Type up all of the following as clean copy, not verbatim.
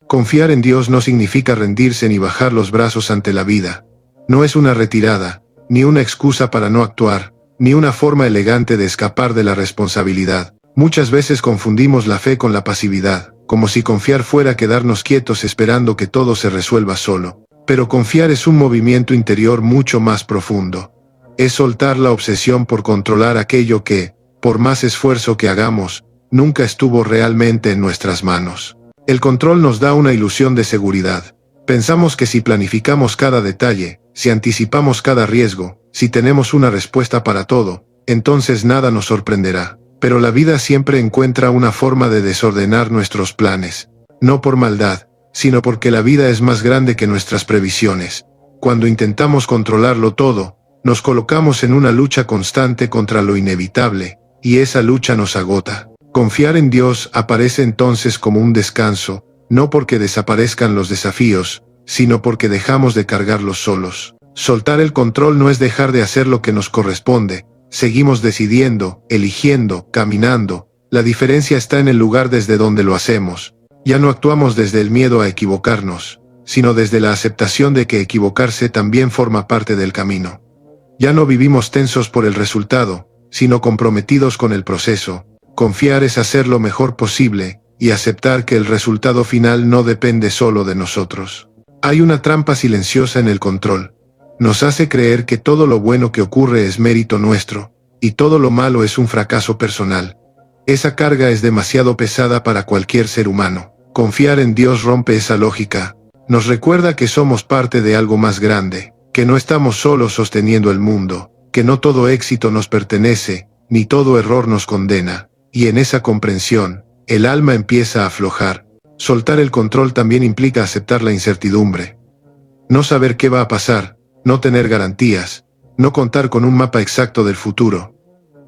Confiar en Dios no significa rendirse ni bajar los brazos ante la vida. No es una retirada, ni una excusa para no actuar, ni una forma elegante de escapar de la responsabilidad. Muchas veces confundimos la fe con la pasividad, como si confiar fuera quedarnos quietos esperando que todo se resuelva solo. Pero confiar es un movimiento interior mucho más profundo. Es soltar la obsesión por controlar aquello que, por más esfuerzo que hagamos, nunca estuvo realmente en nuestras manos. El control nos da una ilusión de seguridad. Pensamos que si planificamos cada detalle, si anticipamos cada riesgo, si tenemos una respuesta para todo, entonces nada nos sorprenderá. Pero la vida siempre encuentra una forma de desordenar nuestros planes. No por maldad, sino porque la vida es más grande que nuestras previsiones. Cuando intentamos controlarlo todo, nos colocamos en una lucha constante contra lo inevitable, y esa lucha nos agota. Confiar en Dios aparece entonces como un descanso, no porque desaparezcan los desafíos, sino porque dejamos de cargarlos solos. Soltar el control no es dejar de hacer lo que nos corresponde. Seguimos decidiendo, eligiendo, caminando. La diferencia está en el lugar desde donde lo hacemos. Ya no actuamos desde el miedo a equivocarnos, sino desde la aceptación de que equivocarse también forma parte del camino. Ya no vivimos tensos por el resultado, sino comprometidos con el proceso. Confiar es hacer lo mejor posible, y aceptar que el resultado final no depende solo de nosotros. Hay una trampa silenciosa en el control. Nos hace creer que todo lo bueno que ocurre es mérito nuestro, y todo lo malo es un fracaso personal. Esa carga es demasiado pesada para cualquier ser humano. Confiar en Dios rompe esa lógica. Nos recuerda que somos parte de algo más grande, que no estamos solos sosteniendo el mundo, que no todo éxito nos pertenece, ni todo error nos condena, y en esa comprensión, el alma empieza a aflojar. Soltar el control también implica aceptar la incertidumbre. No saber qué va a pasar, no tener garantías, no contar con un mapa exacto del futuro.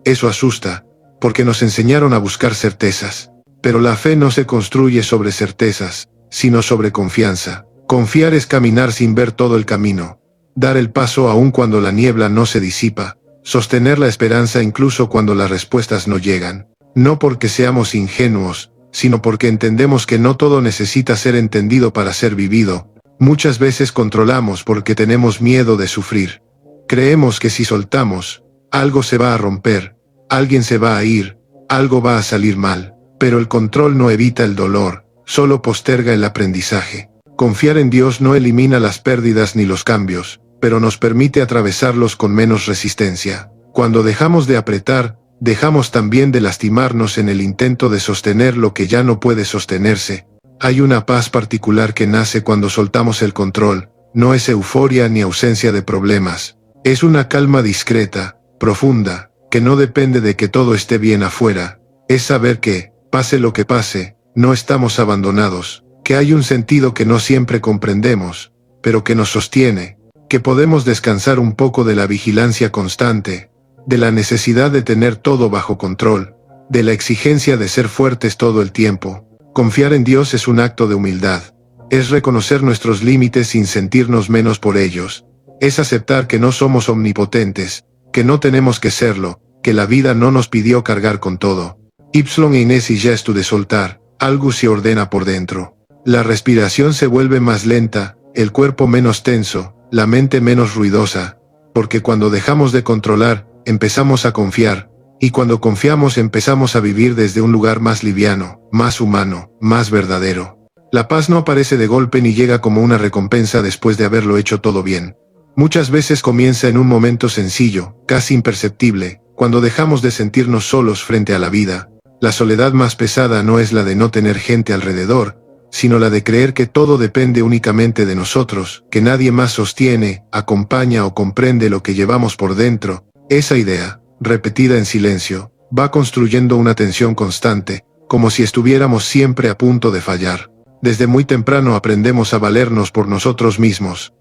Eso asusta, porque nos enseñaron a buscar certezas. Pero la fe no se construye sobre certezas, sino sobre confianza. Confiar es caminar sin ver todo el camino. Dar el paso aun cuando la niebla no se disipa. Sostener la esperanza incluso cuando las respuestas no llegan. No porque seamos ingenuos, sino porque entendemos que no todo necesita ser entendido para ser vivido. Muchas veces controlamos porque tenemos miedo de sufrir. Creemos que si soltamos, algo se va a romper, alguien se va a ir, algo va a salir mal. Pero el control no evita el dolor, solo posterga el aprendizaje. Confiar en Dios no elimina las pérdidas ni los cambios, pero nos permite atravesarlos con menos resistencia. Cuando dejamos de apretar, dejamos también de lastimarnos en el intento de sostener lo que ya no puede sostenerse. Hay una paz particular que nace cuando soltamos el control. No es euforia ni ausencia de problemas. Es una calma discreta, profunda, que no depende de que todo esté bien afuera. Es saber que, pase lo que pase, no estamos abandonados, que hay un sentido que no siempre comprendemos, pero que nos sostiene, que podemos descansar un poco de la vigilancia constante, de la necesidad de tener todo bajo control, de la exigencia de ser fuertes todo el tiempo. Confiar en Dios es un acto de humildad, es reconocer nuestros límites sin sentirnos menos por ellos, es aceptar que no somos omnipotentes, que no tenemos que serlo, que la vida no nos pidió cargar con todo. Y Inés y gesto de soltar, algo se ordena por dentro. La respiración se vuelve más lenta, el cuerpo menos tenso, la mente menos ruidosa, porque cuando dejamos de controlar, empezamos a confiar, y cuando confiamos empezamos a vivir desde un lugar más liviano, más humano, más verdadero. La paz no aparece de golpe ni llega como una recompensa después de haberlo hecho todo bien. Muchas veces comienza en un momento sencillo, casi imperceptible, cuando dejamos de sentirnos solos frente a la vida. La soledad más pesada no es la de no tener gente alrededor, sino la de creer que todo depende únicamente de nosotros, que nadie más sostiene, acompaña o comprende lo que llevamos por dentro. Esa idea, repetida en silencio, va construyendo una tensión constante, como si estuviéramos siempre a punto de fallar. Desde muy temprano aprendemos a valernos por nosotros mismos.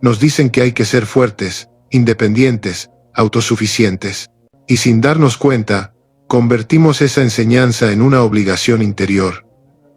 Nos dicen que hay que ser fuertes, independientes, autosuficientes. Y sin darnos cuenta, convertimos esa enseñanza en una obligación interior.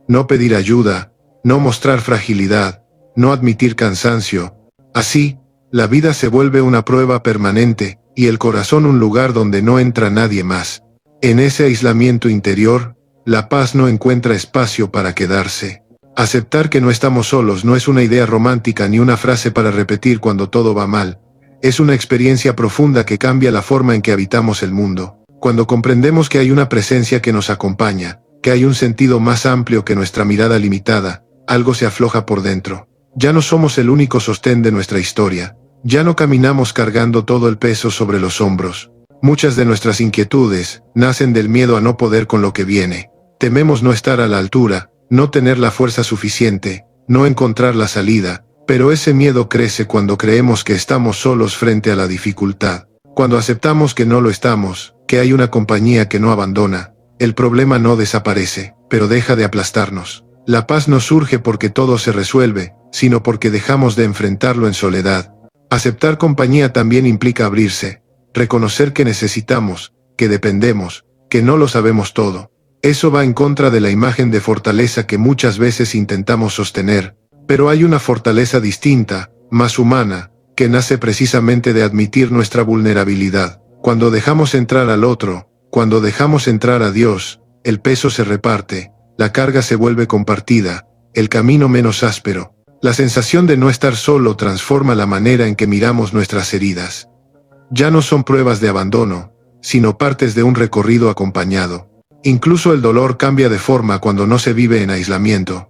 No pedir ayuda, no mostrar fragilidad, no admitir cansancio. Así, la vida se vuelve una prueba permanente, y el corazón un lugar donde no entra nadie más. En ese aislamiento interior, la paz no encuentra espacio para quedarse. Aceptar que no estamos solos no es una idea romántica ni una frase para repetir cuando todo va mal. Es una experiencia profunda que cambia la forma en que habitamos el mundo. Cuando comprendemos que hay una presencia que nos acompaña, que hay un sentido más amplio que nuestra mirada limitada, algo se afloja por dentro. Ya no somos el único sostén de nuestra historia. Ya no caminamos cargando todo el peso sobre los hombros. Muchas de nuestras inquietudes nacen del miedo a no poder con lo que viene. Tememos no estar a la altura, no tener la fuerza suficiente, no encontrar la salida, pero ese miedo crece cuando creemos que estamos solos frente a la dificultad. Cuando aceptamos que no lo estamos, que hay una compañía que no abandona, el problema no desaparece, pero deja de aplastarnos. La paz no surge porque todo se resuelve, sino porque dejamos de enfrentarlo en soledad. Aceptar compañía también implica abrirse, reconocer que necesitamos, que dependemos, que no lo sabemos todo. Eso va en contra de la imagen de fortaleza que muchas veces intentamos sostener, pero hay una fortaleza distinta, más humana, que nace precisamente de admitir nuestra vulnerabilidad. Cuando dejamos entrar al otro, cuando dejamos entrar a Dios, el peso se reparte, la carga se vuelve compartida, el camino menos áspero. La sensación de no estar solo transforma la manera en que miramos nuestras heridas. Ya no son pruebas de abandono, sino partes de un recorrido acompañado. Incluso el dolor cambia de forma cuando no se vive en aislamiento.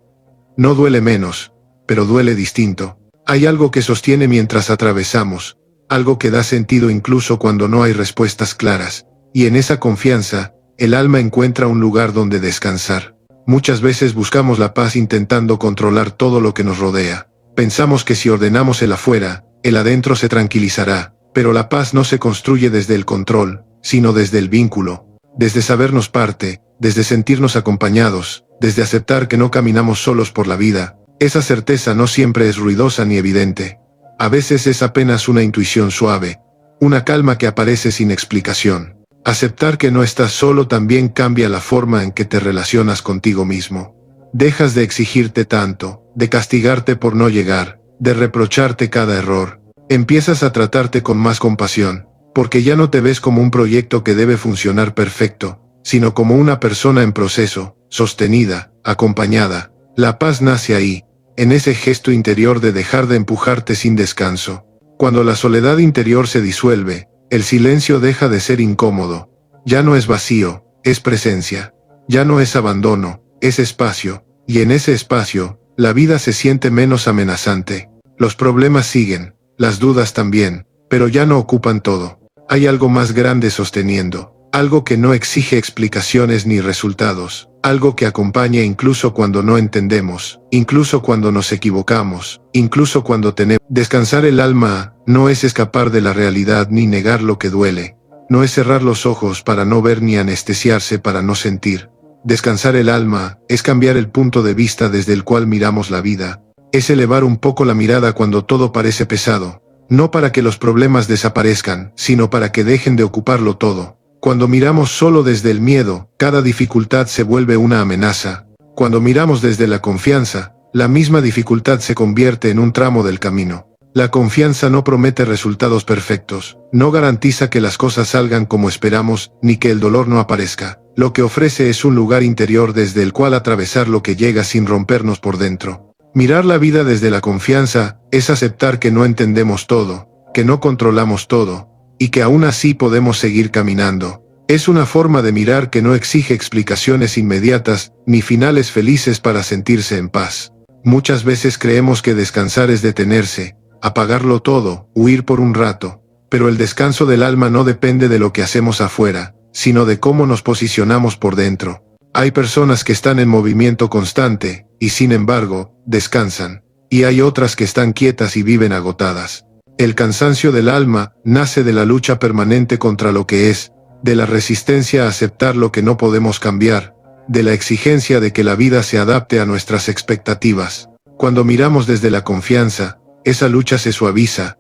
No duele menos, pero duele distinto. Hay algo que sostiene mientras atravesamos, algo que da sentido incluso cuando no hay respuestas claras, y en esa confianza, el alma encuentra un lugar donde descansar. Muchas veces buscamos la paz intentando controlar todo lo que nos rodea. Pensamos que si ordenamos el afuera, el adentro se tranquilizará, pero la paz no se construye desde el control, sino desde el vínculo. Desde sabernos parte, desde sentirnos acompañados, desde aceptar que no caminamos solos por la vida. Esa certeza no siempre es ruidosa ni evidente. A veces es apenas una intuición suave, una calma que aparece sin explicación. Aceptar que no estás solo también cambia la forma en que te relacionas contigo mismo. Dejas de exigirte tanto, de castigarte por no llegar, de reprocharte cada error. Empiezas a tratarte con más compasión, porque ya no te ves como un proyecto que debe funcionar perfecto, sino como una persona en proceso, sostenida, acompañada. La paz nace ahí, en ese gesto interior de dejar de empujarte sin descanso. Cuando la soledad interior se disuelve, el silencio deja de ser incómodo. Ya no es vacío, es presencia. Ya no es abandono, es espacio, y en ese espacio, la vida se siente menos amenazante. Los problemas siguen, las dudas también, pero ya no ocupan todo. Hay algo más grande sosteniendo, algo que no exige explicaciones ni resultados, algo que acompaña incluso cuando no entendemos, incluso cuando nos equivocamos, incluso cuando tenemos. Descansar el alma no es escapar de la realidad ni negar lo que duele, no es cerrar los ojos para no ver ni anestesiarse para no sentir. Descansar el alma es cambiar el punto de vista desde el cual miramos la vida, es elevar un poco la mirada cuando todo parece pesado. No para que los problemas desaparezcan, sino para que dejen de ocuparlo todo. Cuando miramos solo desde el miedo, cada dificultad se vuelve una amenaza. Cuando miramos desde la confianza, la misma dificultad se convierte en un tramo del camino. La confianza no promete resultados perfectos, no garantiza que las cosas salgan como esperamos, ni que el dolor no aparezca. Lo que ofrece es un lugar interior desde el cual atravesar lo que llega sin rompernos por dentro. Mirar la vida desde la confianza es aceptar que no entendemos todo, que no controlamos todo, y que aún así podemos seguir caminando. Es una forma de mirar que no exige explicaciones inmediatas, ni finales felices para sentirse en paz. Muchas veces creemos que descansar es detenerse, apagarlo todo, huir por un rato, pero el descanso del alma no depende de lo que hacemos afuera, sino de cómo nos posicionamos por dentro. Hay personas que están en movimiento constante, y sin embargo, descansan, y hay otras que están quietas y viven agotadas. El cansancio del alma nace de la lucha permanente contra lo que es, de la resistencia a aceptar lo que no podemos cambiar, de la exigencia de que la vida se adapte a nuestras expectativas. Cuando miramos desde la confianza, esa lucha se suaviza,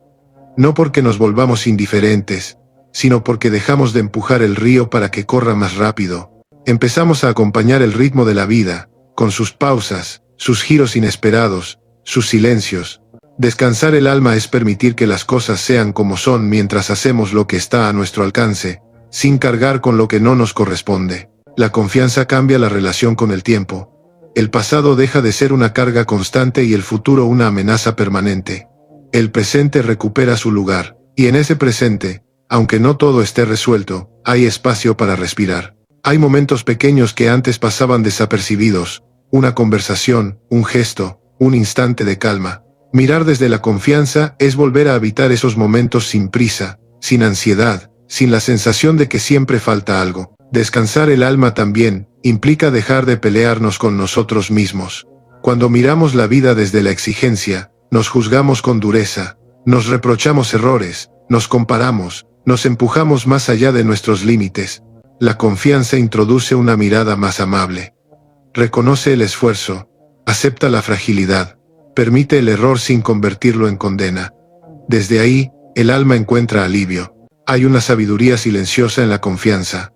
no porque nos volvamos indiferentes, sino porque dejamos de empujar el río para que corra más rápido. Empezamos a acompañar el ritmo de la vida, con sus pausas, sus giros inesperados, sus silencios. Descansar el alma es permitir que las cosas sean como son mientras hacemos lo que está a nuestro alcance, sin cargar con lo que no nos corresponde. La confianza cambia la relación con el tiempo. el pasado deja de ser una carga constante y el futuro una amenaza permanente. El presente recupera su lugar, y en ese presente, aunque no todo esté resuelto, hay espacio para respirar. Hay momentos pequeños que antes pasaban desapercibidos, una conversación, un gesto, un instante de calma. Mirar desde la confianza es volver a habitar esos momentos sin prisa, sin ansiedad, sin la sensación de que siempre falta algo. Descansar el alma también implica dejar de pelearnos con nosotros mismos. Cuando miramos la vida desde la exigencia, nos juzgamos con dureza, nos reprochamos errores, nos comparamos, nos empujamos más allá de nuestros límites. La confianza introduce una mirada más amable. Reconoce el esfuerzo, acepta la fragilidad, permite el error sin convertirlo en condena. Desde ahí, el alma encuentra alivio. Hay una sabiduría silenciosa en la confianza.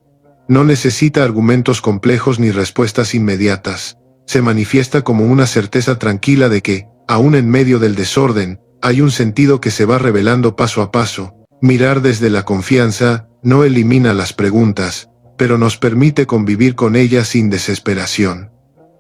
No necesita argumentos complejos ni respuestas inmediatas. Se manifiesta como una certeza tranquila de que, aún en medio del desorden, hay un sentido que se va revelando paso a paso. Mirar desde la confianza no elimina las preguntas, pero nos permite convivir con ellas sin desesperación.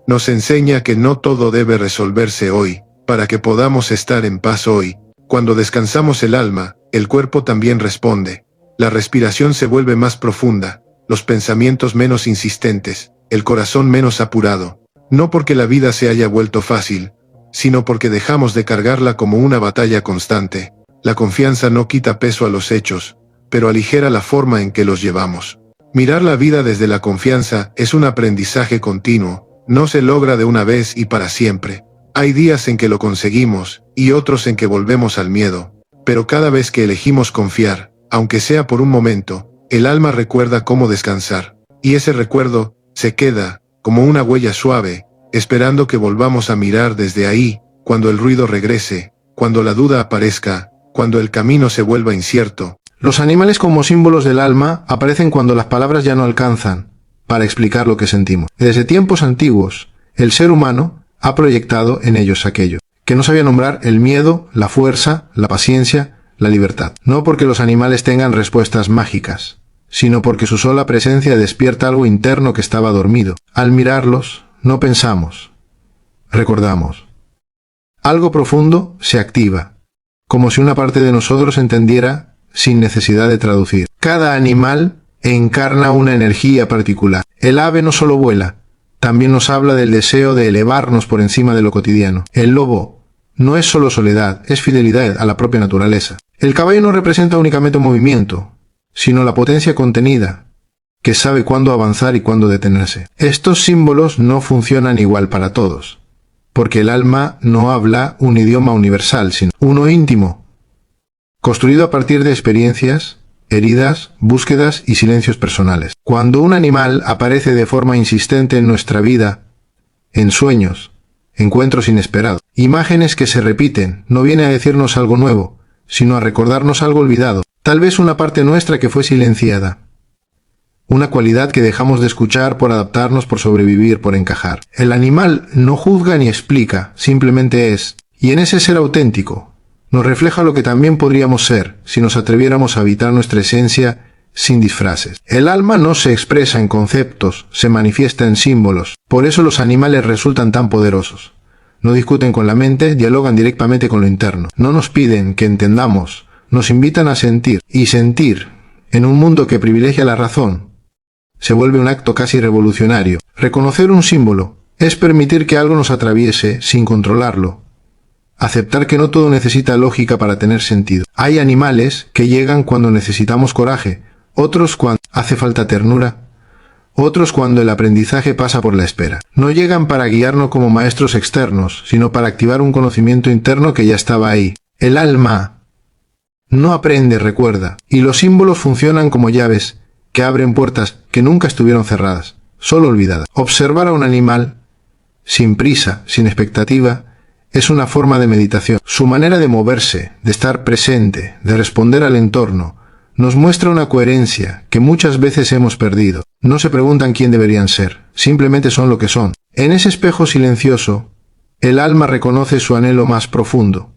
Nos enseña que no todo debe resolverse hoy, para que podamos estar en paz hoy. Cuando descansamos el alma, el cuerpo también responde. La respiración se vuelve más profunda, los pensamientos menos insistentes, el corazón menos apurado. No porque la vida se haya vuelto fácil, sino porque dejamos de cargarla como una batalla constante. La confianza no quita peso a los hechos, pero aligera la forma en que los llevamos. Mirar la vida desde la confianza es un aprendizaje continuo, no se logra de una vez y para siempre. Hay días en que lo conseguimos, y otros en que volvemos al miedo, pero cada vez que elegimos confiar, aunque sea por un momento, el alma recuerda cómo descansar, y ese recuerdo se queda, como una huella suave, esperando que volvamos a mirar desde ahí, cuando el ruido regrese, cuando la duda aparezca, cuando el camino se vuelva incierto. Los animales como símbolos del alma aparecen cuando las palabras ya no alcanzan para explicar lo que sentimos. Desde tiempos antiguos, el ser humano ha proyectado en ellos aquello que no sabía nombrar: el miedo, la fuerza, la paciencia, la libertad. No porque los animales tengan respuestas mágicas, sino porque su sola presencia despierta algo interno que estaba dormido. Al mirarlos, no pensamos, recordamos. Algo profundo se activa, como si una parte de nosotros entendiera sin necesidad de traducir. Cada animal encarna una energía particular. El ave no solo vuela, también nos habla del deseo de elevarnos por encima de lo cotidiano. El lobo no es solo soledad, es fidelidad a la propia naturaleza. El caballo no representa únicamente un movimiento, sino la potencia contenida, que sabe cuándo avanzar y cuándo detenerse. Estos símbolos no funcionan igual para todos, porque el alma no habla un idioma universal, sino uno íntimo, construido a partir de experiencias, heridas, búsquedas y silencios personales. Cuando un animal aparece de forma insistente en nuestra vida, en sueños, encuentros inesperados, imágenes que se repiten, no viene a decirnos algo nuevo, sino a recordarnos algo olvidado, tal vez una parte nuestra que fue silenciada, una cualidad que dejamos de escuchar por adaptarnos, por sobrevivir, por encajar. El animal no juzga ni explica, simplemente es, y en ese ser auténtico nos refleja lo que también podríamos ser si nos atreviéramos a habitar nuestra esencia sin disfraces. El alma no se expresa en conceptos, se manifiesta en símbolos. Por eso los animales resultan tan poderosos. No discuten con la mente, dialogan directamente con lo interno. No nos piden que entendamos, nos invitan a sentir. Y sentir, en un mundo que privilegia la razón, se vuelve un acto casi revolucionario. Reconocer un símbolo es permitir que algo nos atraviese sin controlarlo. Aceptar que no todo necesita lógica para tener sentido. Hay animales que llegan cuando necesitamos coraje, otros cuando hace falta ternura, otros cuando el aprendizaje pasa por la espera. No llegan para guiarnos como maestros externos, sino para activar un conocimiento interno que ya estaba ahí. El alma no aprende, recuerda, y los símbolos funcionan como llaves que abren puertas que nunca estuvieron cerradas, solo olvidadas. Observar a un animal, sin prisa, sin expectativa, es una forma de meditación. Su manera de moverse, de estar presente, de responder al entorno, nos muestra una coherencia que muchas veces hemos perdido. No se preguntan quién deberían ser, simplemente son lo que son. En ese espejo silencioso, el alma reconoce su anhelo más profundo.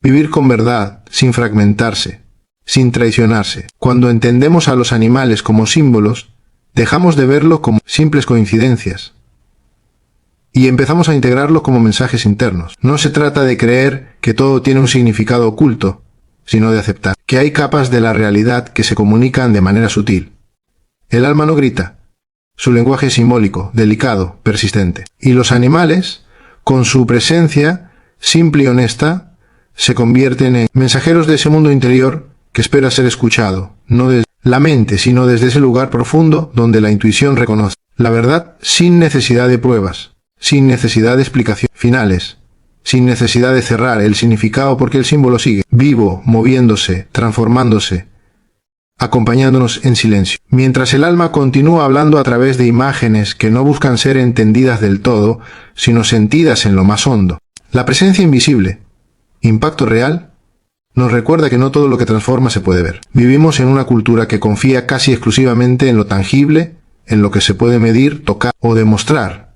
Vivir con verdad, sin fragmentarse, sin traicionarse. Cuando entendemos a los animales como símbolos, dejamos de verlo como simples coincidencias y empezamos a integrarlos como mensajes internos. No se trata de creer que todo tiene un significado oculto, sino de aceptar que hay capas de la realidad que se comunican de manera sutil. El alma no grita. Su lenguaje es simbólico, delicado, persistente. Y los animales, con su presencia simple y honesta, se convierten en mensajeros de ese mundo interior que espera ser escuchado, no desde la mente, sino desde ese lugar profundo donde la intuición reconoce la verdad sin necesidad de pruebas, sin necesidad de explicaciones finales, sin necesidad de cerrar el significado porque el símbolo sigue, vivo, moviéndose, transformándose, acompañándonos en silencio. Mientras el alma continúa hablando a través de imágenes que no buscan ser entendidas del todo, sino sentidas en lo más hondo. La presencia invisible, impacto real, nos recuerda que no todo lo que transforma se puede ver. Vivimos en una cultura que confía casi exclusivamente en lo tangible, en lo que se puede medir, tocar o demostrar.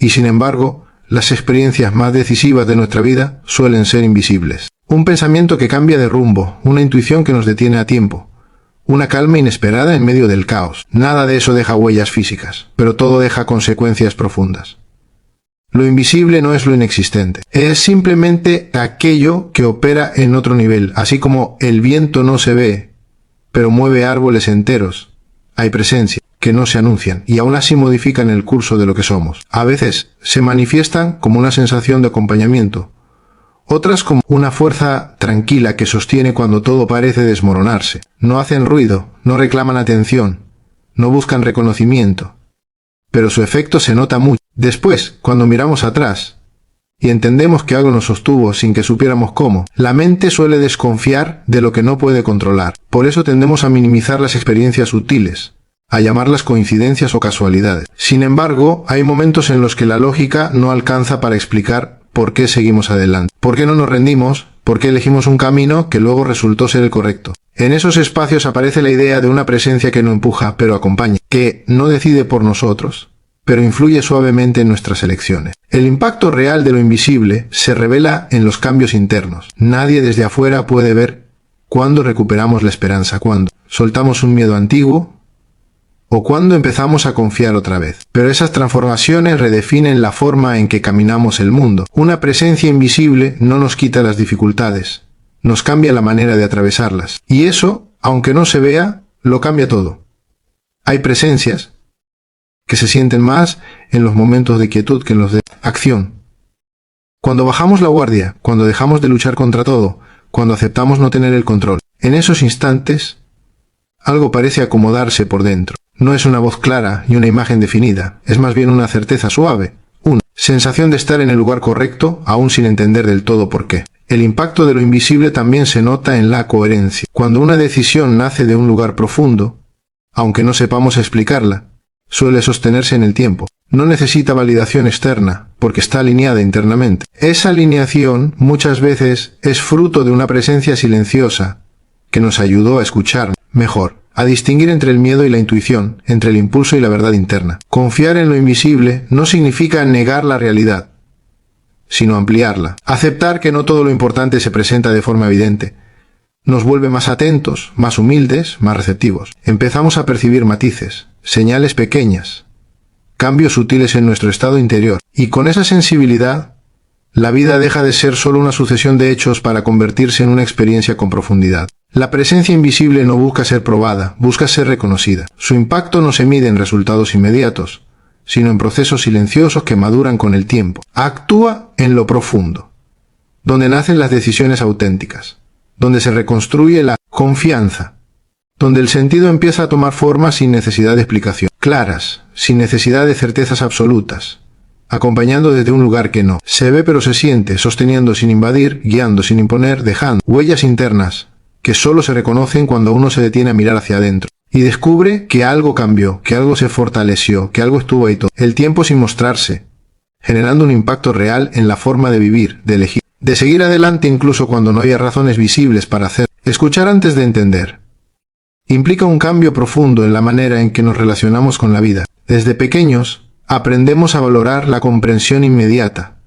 Y sin embargo, las experiencias más decisivas de nuestra vida suelen ser invisibles. Un pensamiento que cambia de rumbo, una intuición que nos detiene a tiempo, una calma inesperada en medio del caos. Nada de eso deja huellas físicas, pero todo deja consecuencias profundas. Lo invisible no es lo inexistente, es simplemente aquello que opera en otro nivel, así como el viento no se ve, pero mueve árboles enteros. Hay presencia que no se anuncian y aún así modifican el curso de lo que somos. A veces se manifiestan como una sensación de acompañamiento, otras como una fuerza tranquila que sostiene cuando todo parece desmoronarse. No hacen ruido, no reclaman atención, no buscan reconocimiento, pero su efecto se nota mucho. Después, cuando miramos atrás y entendemos que algo nos sostuvo sin que supiéramos cómo, la mente suele desconfiar de lo que no puede controlar. Por eso tendemos a minimizar las experiencias sutiles, a llamarlas coincidencias o casualidades. Sin embargo, hay momentos en los que la lógica no alcanza para explicar por qué seguimos adelante, por qué no nos rendimos, por qué elegimos un camino que luego resultó ser el correcto. En esos espacios aparece la idea de una presencia que no empuja, pero acompaña, que no decide por nosotros, pero influye suavemente en nuestras elecciones. El impacto real de lo invisible se revela en los cambios internos. Nadie desde afuera puede ver cuándo recuperamos la esperanza, cuándo soltamos un miedo antiguo o cuándo empezamos a confiar otra vez. Pero esas transformaciones redefinen la forma en que caminamos el mundo. Una presencia invisible no nos quita las dificultades, nos cambia la manera de atravesarlas. Y eso, aunque no se vea, lo cambia todo. Hay presencias que se sienten más en los momentos de quietud que en los de acción. Cuando bajamos la guardia, cuando dejamos de luchar contra todo, cuando aceptamos no tener el control, en esos instantes, algo parece acomodarse por dentro. No es una voz clara ni una imagen definida, es más bien una certeza suave, una sensación de estar en el lugar correcto, aún sin entender del todo por qué. El impacto de lo invisible también se nota en la coherencia. Cuando una decisión nace de un lugar profundo, aunque no sepamos explicarla, suele sostenerse en el tiempo. No necesita validación externa, porque está alineada internamente. Esa alineación muchas veces es fruto de una presencia silenciosa que nos ayudó a escuchar mejor, a distinguir entre el miedo y la intuición, entre el impulso y la verdad interna. Confiar en lo invisible no significa negar la realidad, sino ampliarla. Aceptar que no todo lo importante se presenta de forma evidente nos vuelve más atentos, más humildes, más receptivos. Empezamos a percibir matices, señales pequeñas, cambios sutiles en nuestro estado interior. Y con esa sensibilidad, la vida deja de ser solo una sucesión de hechos para convertirse en una experiencia con profundidad. La presencia invisible no busca ser probada, busca ser reconocida. Su impacto no se mide en resultados inmediatos, sino en procesos silenciosos que maduran con el tiempo. Actúa en lo profundo, donde nacen las decisiones auténticas, donde se reconstruye la confianza, donde el sentido empieza a tomar forma sin necesidad de explicación, claras, sin necesidad de certezas absolutas, acompañando desde un lugar que no se ve pero se siente, sosteniendo sin invadir, guiando sin imponer, dejando huellas internas que solo se reconocen cuando uno se detiene a mirar hacia adentro y descubre que algo cambió, que algo se fortaleció, que algo estuvo ahí todo el tiempo sin mostrarse, generando un impacto real en la forma de vivir, de elegir, de seguir adelante incluso cuando no había razones visibles para hacer. Escuchar antes de entender implica un cambio profundo en la manera en que nos relacionamos con la vida. Desde pequeños, aprendemos a valorar la comprensión inmediata,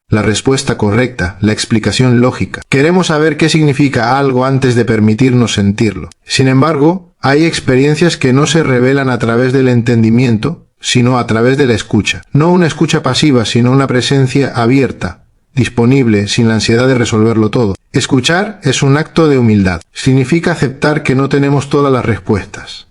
la respuesta correcta, la explicación lógica. Queremos saber qué significa algo antes de permitirnos sentirlo. Sin embargo, hay experiencias que no se revelan a través del entendimiento, sino a través de la escucha. No una escucha pasiva, sino una presencia abierta, disponible, sin la ansiedad de resolverlo todo. Escuchar es un acto de humildad. Significa aceptar que no tenemos todas las respuestas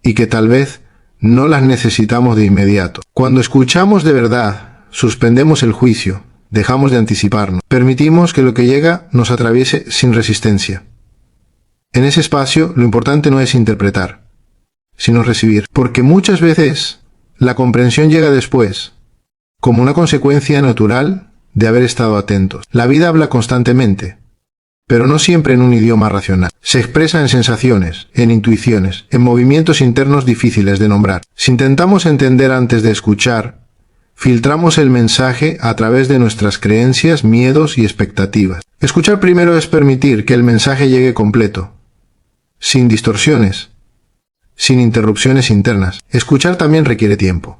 y que tal vez no las necesitamos de inmediato. Cuando escuchamos de verdad, suspendemos el juicio, dejamos de anticiparnos, permitimos que lo que llega nos atraviese sin resistencia. En ese espacio, lo importante no es interpretar, sino recibir, porque muchas veces la comprensión llega después, como una consecuencia natural de haber estado atentos. La vida habla constantemente, pero no siempre en un idioma racional. Se expresa en sensaciones, en intuiciones, en movimientos internos difíciles de nombrar. Si intentamos entender antes de escuchar, filtramos el mensaje a través de nuestras creencias, miedos y expectativas. Escuchar primero es permitir que el mensaje llegue completo, sin distorsiones, sin interrupciones internas. Escuchar también requiere tiempo.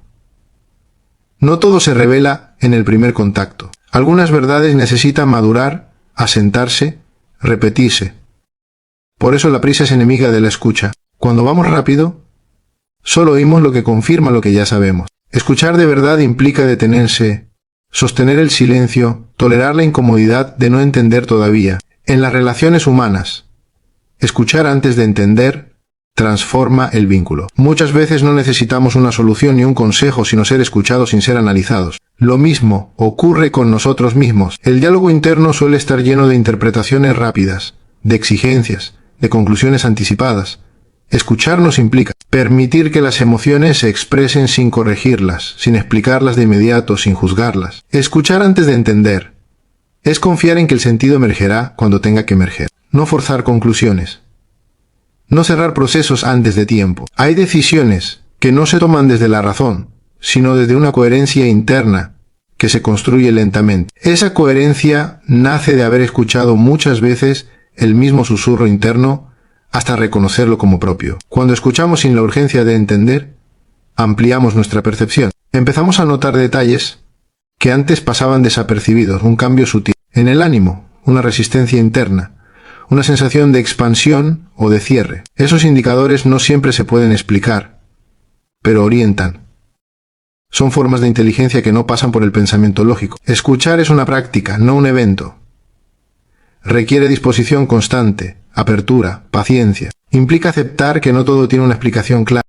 No todo se revela en el primer contacto. Algunas verdades necesitan madurar, asentarse, repetirse. Por eso la prisa es enemiga de la escucha. Cuando vamos rápido, solo oímos lo que confirma lo que ya sabemos. Escuchar de verdad implica detenerse, sostener el silencio, tolerar la incomodidad de no entender todavía. En las relaciones humanas, escuchar antes de entender transforma el vínculo. Muchas veces no necesitamos una solución ni un consejo, sino ser escuchados sin ser analizados. Lo mismo ocurre con nosotros mismos. El diálogo interno suele estar lleno de interpretaciones rápidas, de exigencias, de conclusiones anticipadas. Escucharnos implica permitir que las emociones se expresen sin corregirlas, sin explicarlas de inmediato, sin juzgarlas. Escuchar antes de entender es confiar en que el sentido emergerá cuando tenga que emerger. No forzar conclusiones. No cerrar procesos antes de tiempo. Hay decisiones que no se toman desde la razón, sino desde una coherencia interna que se construye lentamente. Esa coherencia nace de haber escuchado muchas veces el mismo susurro interno hasta reconocerlo como propio. Cuando escuchamos sin la urgencia de entender, ampliamos nuestra percepción. Empezamos a notar detalles que antes pasaban desapercibidos, un cambio sutil en el ánimo, una resistencia interna, una sensación de expansión o de cierre. Esos indicadores no siempre se pueden explicar, pero orientan. Son formas de inteligencia que no pasan por el pensamiento lógico. Escuchar es una práctica, no un evento. Requiere disposición constante, apertura, paciencia. Implica aceptar que no todo tiene una explicación clara.